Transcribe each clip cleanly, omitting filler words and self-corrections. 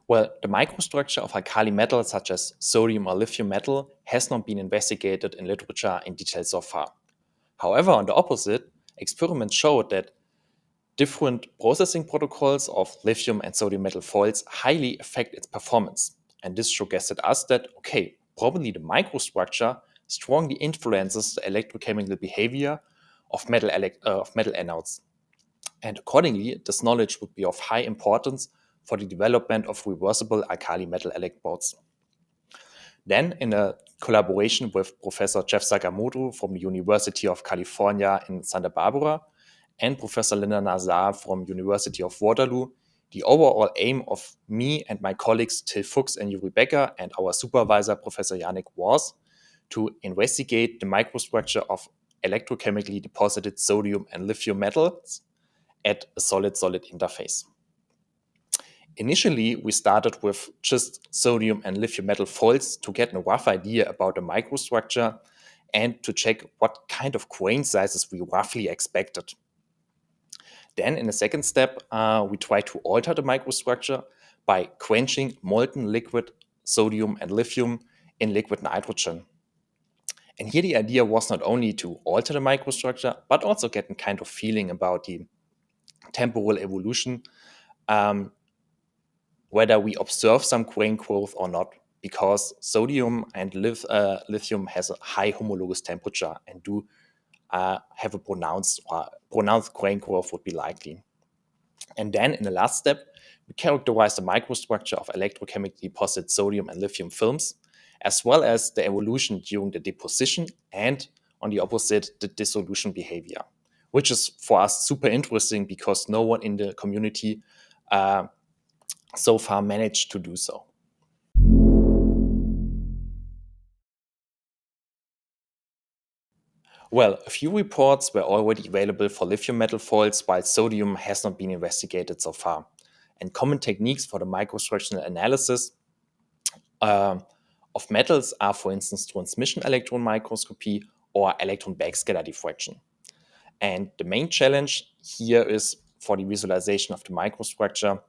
Well, the microstructure of alkali metals such as sodium or lithium metal has not been investigated in literature in detail so far. However, on the opposite, experiments showed that different processing protocols of lithium and sodium metal foils highly affect its performance. And this suggested us that, okay, probably the microstructure strongly influences the electrochemical behavior of metal anodes. And accordingly, this knowledge would be of high importance for the development of reversible alkali metal electrodes. Then, in a collaboration with Professor Jeff Sakamoto from the University of California in Santa Barbara and Professor Linda Nazar from University of Waterloo, the overall aim of me and my colleagues Till Fuchs and Yuri Becker and our supervisor Professor Yannick was to investigate the microstructure of electrochemically deposited sodium and lithium metals at a solid-solid interface. Initially, we started with just sodium and lithium metal foils to get a rough idea about the microstructure and to check what kind of grain sizes we roughly expected. Then, in the second step, we tried to alter the microstructure by quenching molten liquid sodium and lithium in liquid nitrogen. And here the idea was not only to alter the microstructure, but also get a kind of feeling about the temporal evolution, whether we observe some grain growth or not, because sodium and lithium has a high homologous temperature and do have a pronounced grain growth would be likely. And then in the last step, we characterize the microstructure of electrochemically deposited sodium and lithium films, as well as the evolution during the deposition and, on the opposite, the dissolution behavior, which is for us super interesting because no one in the community so far managed to do so. Well, a few reports were already available for lithium metal foils, while sodium has not been investigated so far. And common techniques for the microstructural analysis of metals are, for instance, transmission electron microscopy or electron backscatter diffraction. And the main challenge here is for the visualization of the microstructure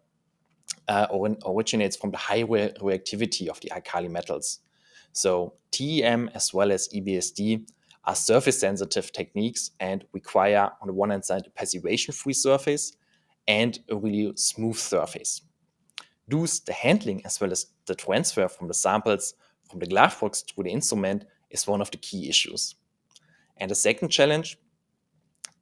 originates from the high reactivity of the alkali metals. So TEM as well as EBSD are surface-sensitive techniques and require, on the one hand side, a passivation-free surface and a really smooth surface. Thus, the handling as well as the transfer from the samples from the glove box to the instrument is one of the key issues. And the second challenge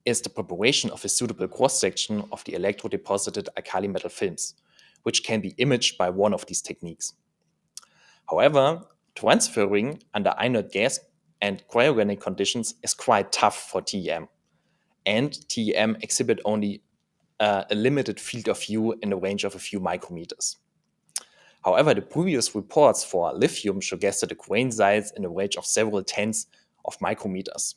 is the preparation of a suitable cross-section of the electrodeposited alkali metal films, which can be imaged by one of these techniques. However, transferring under inert gas and cryogenic conditions is quite tough for TEM, and TEM exhibit only a limited field of view in the range of a few micrometers. However, the previous reports for lithium suggested a grain size in the range of several tens of micrometers.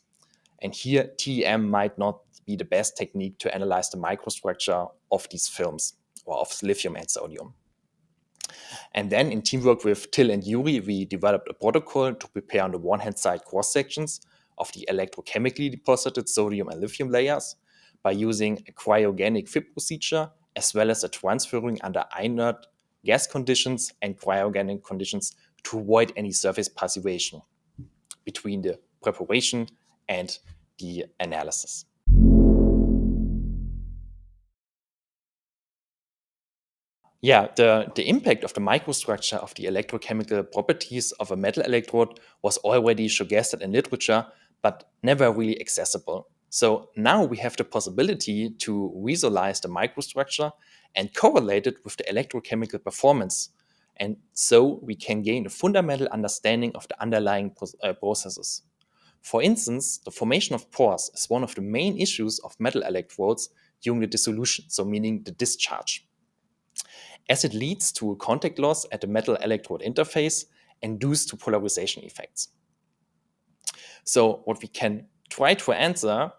And here, TEM might not be the best technique to analyze the microstructure of these films, or of lithium and sodium. And then, in teamwork with Till and Yuri, we developed a protocol to prepare, on the one hand side, cross-sections of the electrochemically deposited sodium and lithium layers by using a cryogenic FIP procedure, as well as a transferring under inert gas conditions and cryogenic conditions to avoid any surface passivation between the preparation and the analysis. Yeah, the impact of the microstructure of the electrochemical properties of a metal electrode was already suggested in literature, but never really accessible. So now we have the possibility to visualize the microstructure and correlate it with the electrochemical performance. And so we can gain a fundamental understanding of the underlying processes. For instance, the formation of pores is one of the main issues of metal electrodes during the dissolution, so meaning the discharge, as it leads to contact loss at the metal electrode interface and due to polarization effects. So what we can try to answer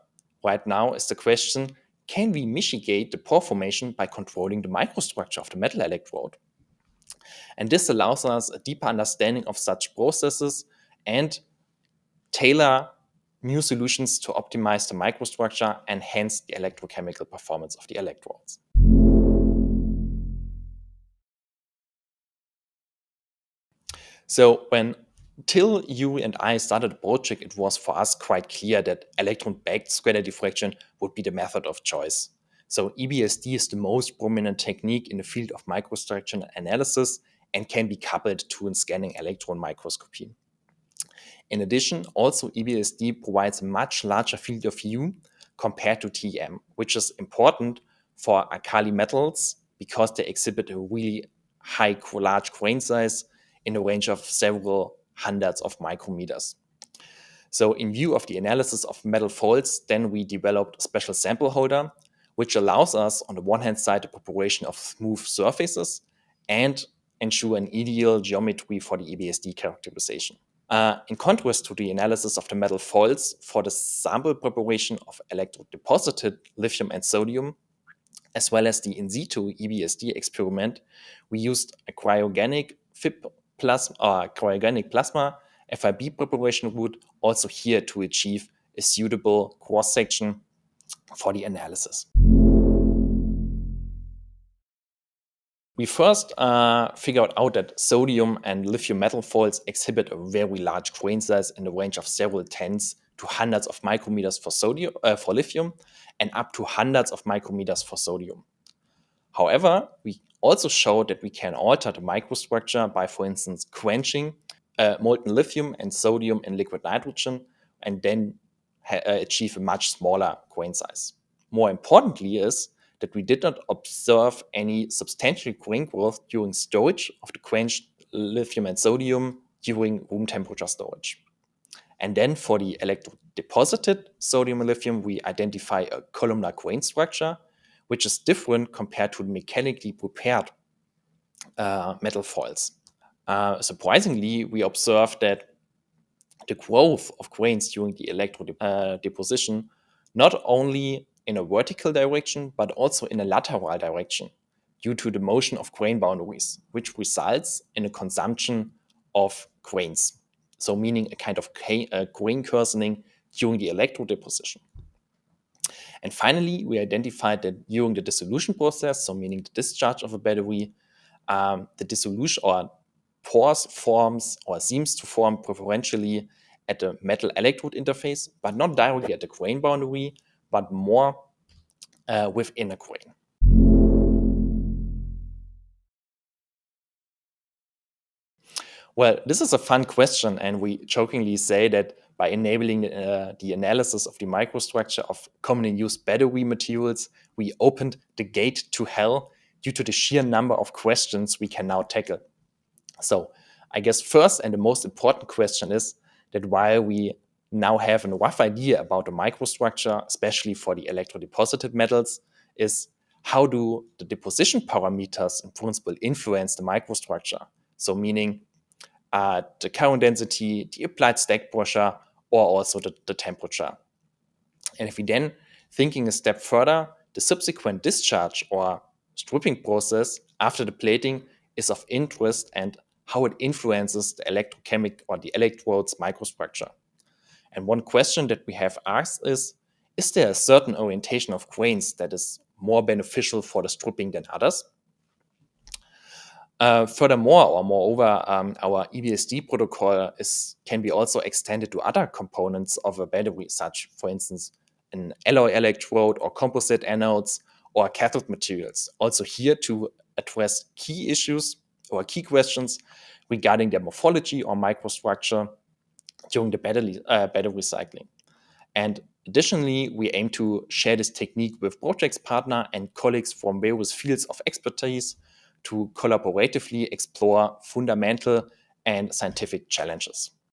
right now is the question, can we mitigate the pore formation by controlling the microstructure of the metal electrode? And this allows us a deeper understanding of such processes and tailor new solutions to optimize the microstructure and hence the electrochemical performance of the electrodes. So till you and I started the project, it was for us quite clear that electron backscatter diffraction would be the method of choice. So EBSD is the most prominent technique in the field of microstructure analysis and can be coupled to scanning electron microscopy. In addition, also EBSD provides a much larger field of view compared to TEM, which is important for alkali metals because they exhibit a really large grain size in the range of several hundreds of micrometers. So in view of the analysis of metal faults, then we developed a special sample holder, which allows us, on the one hand side, the preparation of smooth surfaces and ensure an ideal geometry for the EBSD characterization. In contrast to the analysis of the metal foils, for the sample preparation of electrodeposited lithium and sodium, as well as the in situ EBSD experiment, we used a cryogenic plasma FIB preparation route, also here to achieve a suitable cross-section for the analysis. We first figured out that sodium and lithium metal foils exhibit a very large grain size in the range of several tens to hundreds of micrometers for lithium and up to hundreds of micrometers for sodium. However, we also showed that we can alter the microstructure by, for instance, quenching molten lithium and sodium in liquid nitrogen and then achieve a much smaller grain size. More importantly is that we did not observe any substantial grain growth during storage of the quenched lithium and sodium during room temperature storage. And then for the electrodeposited sodium and lithium, we identify a columnar grain structure, which is different compared to the mechanically prepared metal foils. Surprisingly, we observed that the growth of grains during the electrodeposition not only in a vertical direction, but also in a lateral direction due to the motion of grain boundaries, which results in a consumption of grains. So meaning a kind of grain coarsening during the electrodeposition. And finally, we identified that during the dissolution process, so meaning the discharge of a battery, the dissolution or pores forms or seems to form preferentially at the metal electrode interface, but not directly at the grain boundary, but more within a grain. Well, this is a fun question, and we jokingly say that by enabling the analysis of the microstructure of commonly used battery materials, we opened the gate to hell due to the sheer number of questions we can now tackle. So I guess first and the most important question is that while we now have a rough idea about the microstructure, especially for the electrodeposited metals, is how do the deposition parameters in principle influence the microstructure? So meaning the current density, the applied stack pressure, or also the temperature. And if we then thinking a step further, the subsequent discharge or stripping process after the plating is of interest and how it influences the electrochemical or the electrode's microstructure. And one question that we have asked is there a certain orientation of grains that is more beneficial for the stripping than others? Furthermore, or moreover, our EBSD protocol can be also extended to other components of a battery, such, for instance, an alloy electrode or composite anodes or cathode materials. Also here to address key issues or key questions regarding their morphology or microstructure during the battery cycling. And additionally, we aim to share this technique with project partners and colleagues from various fields of expertise to collaboratively explore fundamental and scientific challenges.